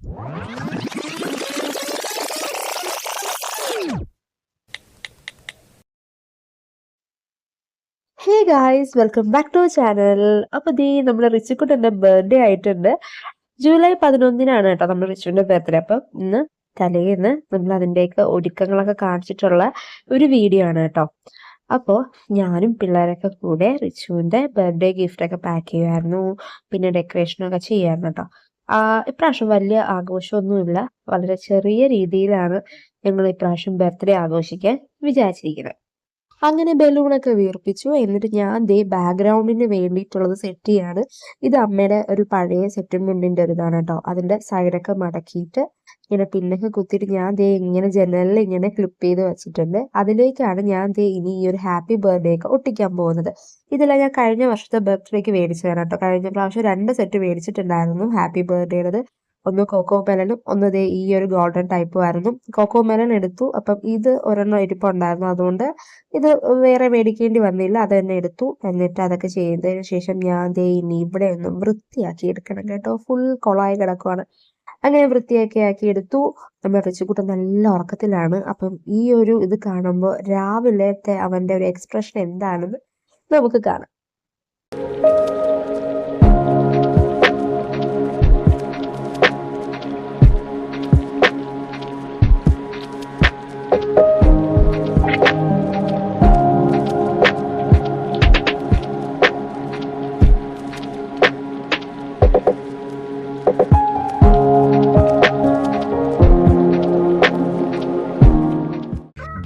Hey guys welcome back to channel. അപ്പൊ നമ്മുടെ റിച്ചുക്കുട്ടന്റെ birthday ആയിട്ടുണ്ട്. ജൂലൈ 11-നാണ് കേട്ടോ നമ്മുടെ റിച്ചുവിന്റെ ബർത്ത്ഡേ. അപ്പം ഇന്ന് തലേന്ന് നമ്മൾ അതിൻ്റെയൊക്കെ ഒരുക്കങ്ങളൊക്കെ കാണിച്ചിട്ടുള്ള ഒരു വീഡിയോ ആണ് കേട്ടോ. അപ്പോൾ ഞാനും പിള്ളേരൊക്കെ കൂടെ റിച്ചുവിന്റെ ബർത്ത്ഡേ ഗിഫ്റ്റൊക്കെ പാക്ക് ചെയ്യുമായിരുന്നു, പിന്നെ ഡെക്കറേഷനൊക്കെ ചെയ്യായിരുന്നു കേട്ടോ. ഇപ്രാവശ്യം വലിയ ആഘോഷമൊന്നുമില്ല, വളരെ ചെറിയ രീതിയിലാണ് ഞങ്ങൾ ഇപ്രാവശ്യം ബർത്ത്ഡേ ആഘോഷിക്കാൻ വിചാരിച്ചിരിക്കുന്നത്. അങ്ങനെ ബലൂണൊക്കെ വീർപ്പിച്ചു. എന്നിട്ട് ഞാൻ ബാക്ക്ഗ്രൗണ്ടിന് വേണ്ടിയിട്ടുള്ളത് സെറ്റ് ചെയ്യാണ്. ഇത് അമ്മയുടെ ഒരു പഴയ സെറ്റും മുണ്ടിന്റെ ഒരു ഇതാണ് കേട്ടോ. അതിന്റെ സൈഡൊക്കെ മടക്കിയിട്ട് ഇങ്ങനെ പിന്നൊക്കെ കുത്തിയിട്ട് ഞാൻ ഇങ്ങനെ ജനലിൽ ഇങ്ങനെ ക്ലിപ്പ് ചെയ്ത് വെച്ചിട്ടുണ്ട്. അതിലേക്കാണ് ഞാൻ ഇനി ഈ ഒരു ഹാപ്പി ബർത്ത്ഡേ ഒക്കെ ഒട്ടിക്കാൻ പോകുന്നത്. ഇതെല്ലാം ഞാൻ കഴിഞ്ഞ വർഷത്തെ ബർത്ത്ഡേക്ക് മേടിച്ചതാണ് കേട്ടോ. കഴിഞ്ഞ പ്രാവശ്യം 2 സെറ്റ് മേടിച്ചിട്ടുണ്ടായിരുന്നു ഹാപ്പി ബർത്ത്ഡേയുടേത്. ഒന്ന് കോക്കോ മെലനും ഒന്ന് ഈ ഒരു ഗോൾഡൻ ടൈപ്പും ആയിരുന്നു. കോക്കോ മെലൻ എടുത്തു. അപ്പം ഇത് ഒരെണ്ണം ഇരിപ്പുണ്ടായിരുന്നു, അതുകൊണ്ട് ഇത് വേറെ മേടിക്കേണ്ടി വന്നില്ല, അത് തന്നെ എടുത്തു. എന്നിട്ട് അതൊക്കെ ചെയ്തതിന് ശേഷം ഞാൻ ഇനി ഇവിടെ ഒന്ന് വൃത്തിയാക്കി എടുക്കണം കേട്ടോ. ഫുൾ കൊളായി കിടക്കുവാണ്. അങ്ങനെ വൃത്തിയാക്കി എടുത്തു. നമ്മുടെ റിച്ചുകുട്ടൻ നല്ല ഉറക്കത്തിലാണ്. അപ്പം ഈ ഒരു ഇത് കാണുമ്പോൾ രാവിലത്തെ അവന്റെ ഒരു എക്സ്പ്രഷൻ എന്താണെന്ന് നമുക്ക് കാണാം.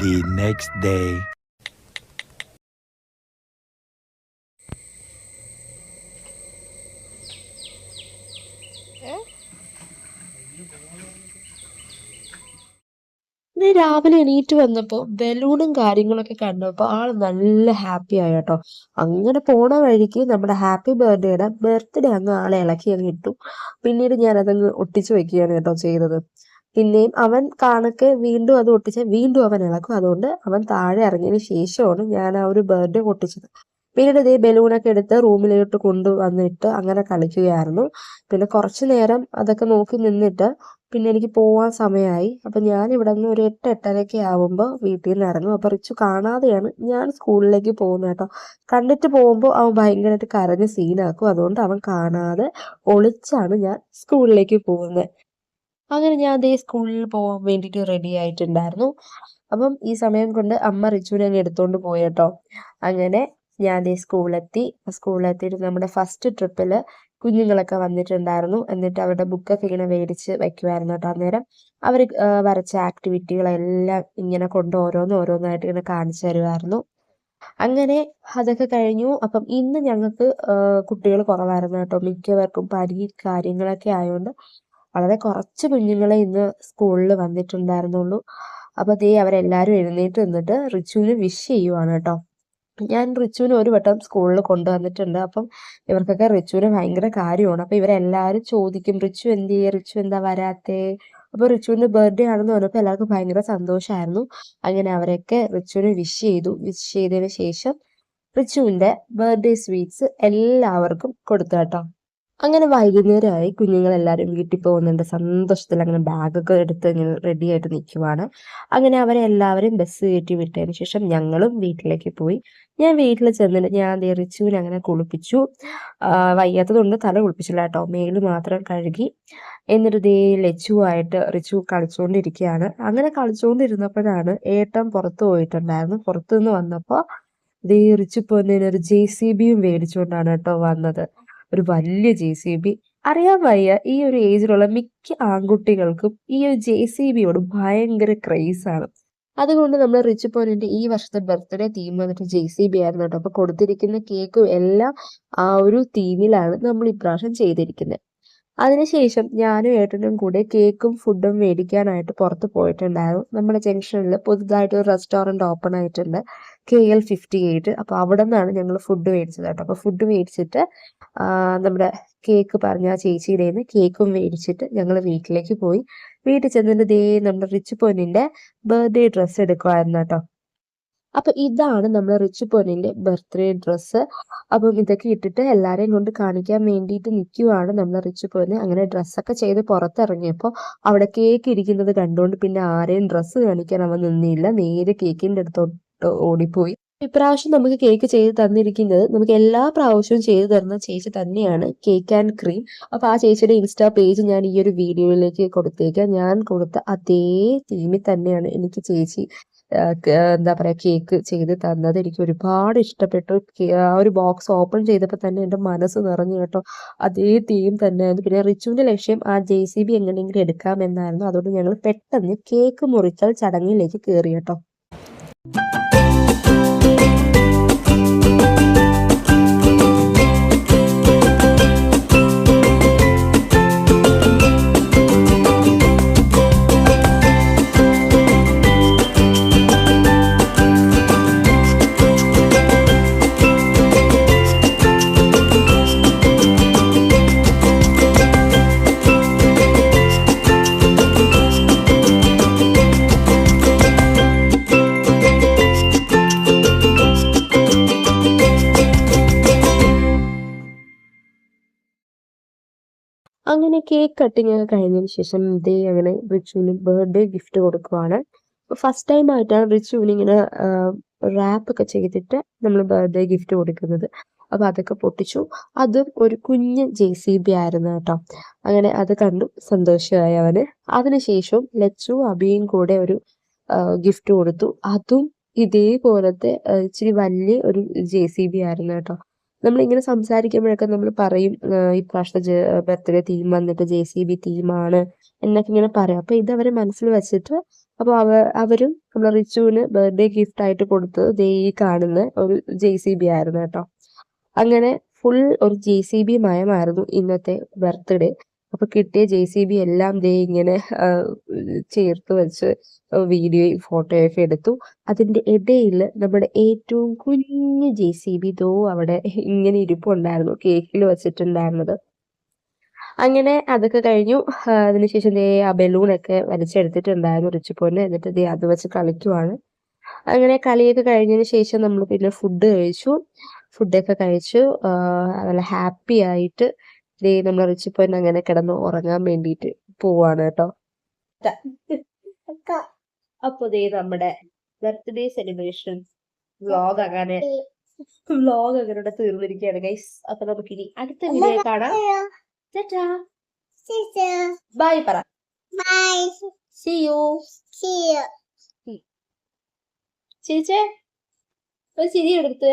The next day. രാവിലെ എണീറ്റ് വന്നപ്പോൾ ബലൂണും കാര്യങ്ങളൊക്കെ കണ്ടപ്പോൾ ആൾ നല്ല ഹാപ്പി ആയി കേട്ടോ. അങ്ങനെ പോണ വഴിക്ക് നമ്മുടെ ഹാപ്പി ബർത്ത്ഡേ അങ്ങ് ആളെ ഇളക്കി അങ്ങ് ഇട്ടു. പിന്നീട് ഞാൻ അതങ്ങ് ഒട്ടിച്ചു വെക്കുകയാണ് കേട്ടോ ചെയ്തത്. പിന്നെയും അവൻ കാണക്കെ വീണ്ടും അത് ഒട്ടിച്ച് വീണ്ടും അവൻ ഇളക്കും. അതുകൊണ്ട് അവൻ താഴെ ഇറങ്ങിയതിന് ശേഷമാണ് ഞാൻ ആ ഒരു ബർത്ത്ഡേ ഒട്ടിച്ചത്. പിന്നീട് ബലൂണൊക്കെ എടുത്ത് റൂമിലോട്ട് കൊണ്ടുവന്നിട്ട് അങ്ങനെ കളിക്കുകയായിരുന്നു. പിന്നെ കുറച്ചു നേരം അതൊക്കെ നോക്കി നിന്നിട്ട് പിന്നെ എനിക്ക് പോവാൻ സമയമായി. അപ്പൊ ഞാൻ ഇവിടെ നിന്ന് ഒരു 8-8:30 ആവുമ്പോൾ വീട്ടിൽ നിന്ന് ഇറങ്ങും. അപ്പൊ റിച്ചു കാണാതെയാണ് ഞാൻ സ്കൂളിലേക്ക് പോകുന്നത് കേട്ടോ. കണ്ടിട്ട് പോകുമ്പോൾ അവൻ ഭയങ്കരമായിട്ട് കരഞ്ഞ് സീനാക്കും. അതുകൊണ്ട് അവൻ കാണാതെ ഒളിച്ചാണ് ഞാൻ സ്കൂളിലേക്ക് പോകുന്നത്. അങ്ങനെ ഞാൻ സ്കൂളിൽ പോകാൻ വേണ്ടിയിട്ട് റെഡി ആയിട്ടുണ്ടായിരുന്നു. അപ്പം ഈ സമയം കൊണ്ട് അമ്മ റിച്ചുവിനെ അങ്ങ് എടുത്തോണ്ട് പോയി കേട്ടോ. അങ്ങനെ ഞാൻ സ്കൂളിലെത്തിയിട്ട് നമ്മുടെ ഫസ്റ്റ് ട്രിപ്പിൽ കുഞ്ഞുങ്ങളൊക്കെ വന്നിട്ടുണ്ടായിരുന്നു. എന്നിട്ട് അവരുടെ ബുക്കൊക്കെ ഇങ്ങനെ മേടിച്ച് വെക്കുമായിരുന്നു കേട്ടോ. അന്നേരം അവർ വരച്ച ആക്ടിവിറ്റികളെല്ലാം ഇങ്ങനെ കൊണ്ട് ഓരോന്നായിട്ട് ഇങ്ങനെ കാണിച്ചു തരുമായിരുന്നു. അങ്ങനെ അതൊക്കെ കഴിഞ്ഞു. അപ്പം ഇന്ന് ഞങ്ങൾക്ക് കുട്ടികൾ കുറവായിരുന്നു കേട്ടോ. മിക്കവർക്കും പനി കാര്യങ്ങളൊക്കെ ആയതുകൊണ്ട് വളരെ കുറച്ച് കുഞ്ഞുങ്ങളെ ഇന്ന് സ്കൂളിൽ വന്നിട്ടുണ്ടായിരുന്നുള്ളൂ. അപ്പൊ അവരെല്ലാവരും എഴുന്നേറ്റ് നിന്നിട്ട് റിച്ചുവിന് വിഷ് ചെയ്യുവാണ് കേട്ടോ. ഞാൻ റിച്ചുവിനെ ഒരു വട്ടം സ്കൂളിൽ കൊണ്ടുവന്നിട്ടുണ്ട്. അപ്പം ഇവർക്കൊക്കെ റിച്ചുവിന് ഭയങ്കര കാര്യമാണ്. അപ്പൊ ഇവരെല്ലാവരും ചോദിക്കും, റിച്ചു റിച്ചു എന്താ വരാത്തേ? അപ്പൊ റിച്ചുവിന്റെ ബർത്ത്ഡേ ആണെന്ന് പറഞ്ഞപ്പോൾ എല്ലാവർക്കും ഭയങ്കര സന്തോഷമായിരുന്നു. അങ്ങനെ അവരൊക്കെ റിച്ചുവിന് വിഷ് ചെയ്തതിന് ശേഷം റിച്ചുവിന്റെ ബർത്ത്ഡേ സ്വീറ്റ്സ് എല്ലാവർക്കും കൊടുത്തു കേട്ടോ. അങ്ങനെ വൈകുന്നേരമായി. കുഞ്ഞുങ്ങളെല്ലാവരും വീട്ടിൽ പോകുന്നുണ്ട്. സന്തോഷത്തിൽ അങ്ങനെ ബാഗൊക്കെ എടുത്ത് ഇങ്ങനെ റെഡി ആയിട്ട് നിൽക്കുവാണ്. അങ്ങനെ അവരെ എല്ലാവരും ബസ് കയറ്റി വിട്ടതിന് ശേഷം ഞങ്ങളും വീട്ടിലേക്ക് പോയി. ഞാൻ വീട്ടിൽ ചെന്നിട്ട് ഞാൻ റിച്ചുവിനെ അങ്ങനെ കുളിപ്പിച്ചു. വയ്യാത്തതുകൊണ്ട് തല കുളിപ്പിച്ചില്ല കേട്ടോ, മേല് മാത്രം കഴുകി. എന്നിട്ട് ലച്ചുവായിട്ട് റിച്ചു കളിച്ചുകൊണ്ടിരിക്കുകയാണ്. അങ്ങനെ കളിച്ചുകൊണ്ടിരുന്നപ്പോഴാണ് ഏട്ടൻ പുറത്തു പോയിട്ടുണ്ടായിരുന്നു. പുറത്തുനിന്ന് വന്നപ്പോൾ റിച്ചു പൊന്നിനൊരു JCBയും മേടിച്ചുകൊണ്ടാണ് കേട്ടോ വന്നത്. ഒരു വലിയ JCB. അറിയാൻ വയ്യ, ഈ ഒരു ഏജിലുള്ള മിക്ക ആൺകുട്ടികൾക്കും ഈ ഒരു JCBയോട് ഭയങ്കര ക്രേസാണ്. അതുകൊണ്ട് നമ്മൾ റിച്ചു പോയിന്റെ ഈ വർഷത്തെ ബർത്ത്ഡേ തീം വന്നിട്ട് JCB ആയിരുന്നു കേട്ടോ. അപ്പൊ കൊടുത്തിരിക്കുന്ന കേക്കും എല്ലാം ആ ഒരു തീമിലാണ് നമ്മൾ ഇപ്രാവശ്യം ചെയ്തിരിക്കുന്നത്. അതിനുശേഷം ഞാനും ഏട്ടനും കൂടെ കേക്കും ഫുഡും മേടിക്കാനായിട്ട് പുറത്ത് പോയിട്ടുണ്ടായിരുന്നു. നമ്മുടെ ജംഗ്ഷനിൽ പുതുതായിട്ട് ഒരു റെസ്റ്റോറൻറ്റ് ഓപ്പൺ ആയിട്ടുണ്ട്, KL58. അപ്പോൾ അവിടെ നിന്നാണ് ഞങ്ങൾ ഫുഡ് മേടിച്ചത് കേട്ടോ. അപ്പോൾ ഫുഡ് മേടിച്ചിട്ട് നമ്മുടെ കേക്ക് പറഞ്ഞ ചേച്ചിയുടെ നിന്ന് കേക്കും മേടിച്ചിട്ട് ഞങ്ങൾ വീട്ടിലേക്ക് പോയി. വീട്ടിൽ ചെന്നിട്ട് നമ്മുടെ റിച്ചു പൊന്നിൻ്റെ ബർത്ത്ഡേ ഡ്രസ്സ് എടുക്കുമായിരുന്നു കേട്ടോ. അപ്പൊ ഇതാണ് നമ്മുടെ റിച്ചു പൊന്നിന്റെ ബർത്ത്ഡേ ഡ്രസ്സ്. അപ്പം ഇതൊക്കെ ഇട്ടിട്ട് എല്ലാരെയും കൊണ്ട് കാണിക്കാൻ വേണ്ടിയിട്ട് നിൽക്കുവാണ് നമ്മുടെ റിച്ചു പൊന്ന്. അങ്ങനെ ഡ്രസ്സൊക്കെ ചെയ്ത് പുറത്തിറങ്ങിയപ്പോൾ അവിടെ കേക്ക് ഇരിക്കുന്നത് കണ്ടുകൊണ്ട് പിന്നെ ആരെയും ഡ്രസ്സ് കാണിക്കാൻ അവൻ നിന്നില്ല, നേരെ കേക്കിന്റെ അടുത്തോട്ട് ഓടിപ്പോയി. ഇപ്രാവശ്യം നമുക്ക് കേക്ക് ചെയ്ത് തന്നിരിക്കുന്നത് നമുക്ക് എല്ലാ പ്രാവശ്യവും ചെയ്തു തരുന്ന ചേച്ചി തന്നെയാണ്, കേക്ക് ആൻഡ് ക്രീം. അപ്പൊ ആ ചേച്ചിയുടെ ഇൻസ്റ്റാ പേജ് ഞാൻ ഈ ഒരു വീഡിയോയിലേക്ക് കൊടുത്തേക്കാം. ഞാൻ കൊടുത്ത അതേ തീമിൽ തന്നെയാണ് എനിക്ക് ചേച്ചി എന്താ പറയാ കേക്ക് ചെയ്ത് തന്നത്. എനിക്ക് ഒരുപാട് ഇഷ്ടപ്പെട്ടു. ആ ഒരു ബോക്സ് ഓപ്പൺ ചെയ്തപ്പോൾ തന്നെ എൻ്റെ മനസ്സ് നിറഞ്ഞു കേട്ടോ. അതേ തീം തന്നെയായിരുന്നു. പിന്നെ റിച്ചുവിന്റെ ലക്ഷ്യം ആ JCB എങ്ങനെയെങ്കിലും എടുക്കാമെന്നായിരുന്നു. അതുകൊണ്ട് ഞങ്ങൾ പെട്ടെന്ന് കേക്ക് മുറിക്കൽ ചടങ്ങിലേക്ക് കയറി കേട്ടോ. അങ്ങനെ കേക്ക് കട്ടിങ് ഒക്കെ കഴിഞ്ഞതിന് ശേഷം ഇതേ അങ്ങനെ റിച്ചുവിന് ബർത്ത്ഡേ ഗിഫ്റ്റ് കൊടുക്കുവാണ്. ഫസ്റ്റ് ടൈം ആയിട്ടാണ് റിച്ചുവിന് ഇങ്ങനെ റാപ്പൊക്കെ ചെയ്തിട്ട് നമ്മൾ ബർത്ത്ഡേ ഗിഫ്റ്റ് കൊടുക്കുന്നത്. അപ്പൊ അതൊക്കെ പൊട്ടിച്ചു. അതും ഒരു കുഞ്ഞ് JCB ആയിരുന്നു കേട്ടോ. അങ്ങനെ അത് കണ്ടു സന്തോഷമായി അവന്. അതിനുശേഷം ലച്ചു അബിയും കൂടെ ഒരു ഗിഫ്റ്റ് കൊടുത്തു. അതും ഇതേപോലത്തെ ഇച്ചിരി വലിയ ഒരു JCB ആയിരുന്നു കേട്ടോ. നമ്മളിങ്ങനെ സംസാരിക്കുമ്പോഴൊക്കെ നമ്മൾ പറയും ഇപ്രാവശ്യത്തെ ബർത്ത്ഡേ തീം വന്നിട്ട് JCB തീമാണ് എന്നൊക്കെ ഇങ്ങനെ പറയാം. അപ്പൊ ഇത് അവര് മനസ്സിൽ വെച്ചിട്ട് അപ്പൊ അവരും നമ്മളെ റിച്ചുവിന് ബർത്ത്ഡേ ഗിഫ്റ്റ് ആയിട്ട് കൊടുത്തത് ദേ ഈ കാണുന്ന ഒരു JCB ആയിരുന്നു കേട്ടോ. അങ്ങനെ ഫുൾ ഒരു JCB മയമായിരുന്നു ഇന്നത്തെ ബർത്ത്ഡേ. അപ്പൊ കിട്ടിയ JCB എല്ലാം ദേ ഇങ്ങനെ ചേർത്ത് വെച്ച് വീഡിയോയും ഫോട്ടോയൊക്കെ എടുത്തു. അതിന്റെ ഇടയിൽ നമ്മുടെ ഏറ്റവും കുഞ്ഞു JCB ദോ അവിടെ ഇങ്ങനെ ഇരിപ്പുണ്ടായിരുന്നു, കേക്കിൽ വെച്ചിട്ടുണ്ടായിരുന്നത്. അങ്ങനെ അതൊക്കെ കഴിഞ്ഞു. അതിനുശേഷം ദേ ആ ബലൂണൊക്കെ വലിച്ചെടുത്തിട്ടുണ്ടായിരുന്നു റിച്ചുപോന്. എന്നിട്ട് ദേ അത് വെച്ച് കളിക്കുവാണ്. അങ്ങനെ കളിയൊക്കെ കഴിഞ്ഞതിന് ശേഷം നമ്മൾ പിന്നെ ഫുഡ് കഴിച്ചു. ഫുഡൊക്കെ കഴിച്ചു നല്ല ഹാപ്പി ആയിട്ട് ദേ നമ്മൾ റിച്ചുപോൻ അങ്ങനെ കിടന്ന് ഉറങ്ങാൻ വേണ്ടിയിട്ട് പോവാണ് കേട്ടോ. അപ്പൊ ദേ നമ്മുടെ ബർത്ത്ഡേ സെലിബ്രേഷൻ വ്ലോഗ് അങ്ങനെ തീർന്നിരിക്കുകയാണ് ഗൈസ്. അപ്പൊ നമുക്കിനി അടുത്ത വീഡിയോ കാണാം. ബൈ പറ. See you. ചേച്ചേ ഒരു ചിരി എടുത്ത്